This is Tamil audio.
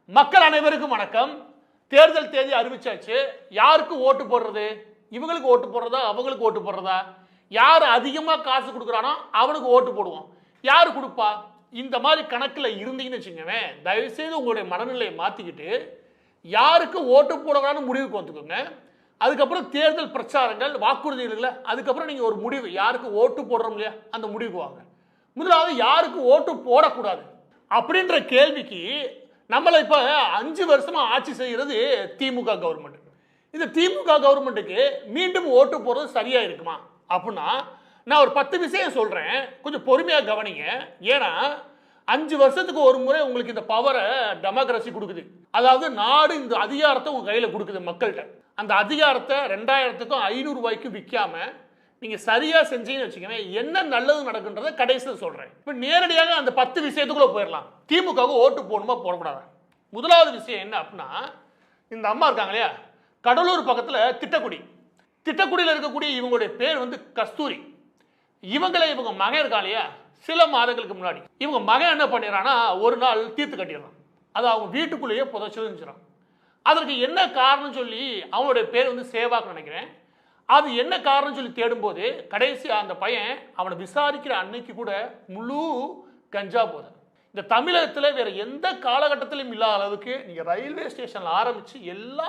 மக்கள் அனைவருக்கும் வணக்கம். தேர்தல் தேதி அறிவிச்சாச்சு. யாருக்கு ஓட்டு போடுறது? இவங்களுக்கு ஓட்டு போடுறதா, அவங்களுக்கு ஓட்டு போடுறதா? யார் அதிகமா காசு கொடுக்குறானோ அவனுக்கு ஓட்டு போடுவோம். யாரு கொடுப்பா? இந்த மாதிரி கணக்குல இருந்தீங்கன்னு வச்சுக்கோங்க, தயவு செய்து உங்களுடைய மனநிலையை மாத்திக்கிட்டு யாருக்கு ஓட்டு போடலாம்னு முடிவுக்கு வந்துக்கோங்க. அதுக்கப்புறம் தேர்தல் பிரச்சாரங்கள், வாக்குறுதிகள், அதுக்கப்புறம் நீங்க ஒரு முடிவு, யாருக்கு ஓட்டு போடுறோம் இல்லையா அந்த முடிவுக்கு வாங்க. முதலாவது யாருக்கு ஓட்டு போடக்கூடாது அப்படின்ற கேள்விக்கு நம்மளை இப்ப 5 வருஷமா ஆட்சி செய்கிறது திமுக கவர்மெண்ட். இந்த திமுக கவர்மெண்ட்டுக்கு மீண்டும் ஓட்டு போறது சரியா இருக்குமா அப்படின்னா, நான் ஒரு 10 விஷயம் சொல்றேன், கொஞ்சம் பொறுமையா கவனிங்க. ஏன்னா 5 வருஷத்துக்கு ஒரு முறை உங்களுக்கு இந்த பவரை டெமோக்ரஸி கொடுக்குது. அதாவது நாடு இந்த அதிகாரத்தை உங்க கையில கொடுக்குது மக்கள்கிட்ட. அந்த அதிகாரத்தை 2000க்கும் 500 ரூபாய்க்கு விற்காம நீங்க சரியா செஞ்சீங்கன்னு வச்சுக்கோங்க, என்ன நல்லது நடக்குன்றதை கடைசியில் சொல்றேன். இப்ப நேரடியாக அந்த 10 விஷயத்துக்குள்ள போயிடலாம். திமுகவுக்கு ஓட்டு போடணுமா போடக்கூடாது? முதலாவது விஷயம் என்ன அப்படின்னா, இந்த அம்மா இருக்காங்க இல்லையா, கடலூர் பக்கத்துல திட்டக்குடி, திட்டக்குடியில் இருக்கக்கூடிய இவங்களுடைய பேர் வந்து கஸ்தூரி. இவங்க மகன் இருக்கா இல்லையா, சில மாதங்களுக்கு முன்னாடி இவங்க மகன் என்ன பண்ணிடுறான்னா, ஒரு நாள் தீர்த்து கட்டிடுறான். அது அவங்க வீட்டுக்குள்ளேயே புதைச்சிருந்துச்சிடும். அதற்கு என்ன காரணம் சொல்லி அவனுடைய பேர் வந்து சேவாக்கு நினைக்கிறேன். அது என்ன காரணம் சொல்லி தேடும்போது கடைசி அந்த பையன் அவனை விசாரிக்கிற அன்னைக்கு கூட முழு கஞ்சா போதை. இந்த தமிழகத்தில் வேற எந்த காலகட்டத்திலும் இல்லாத அளவுக்கு நீங்க ரயில்வே ஸ்டேஷன்ல ஆரம்பிச்சு எல்லா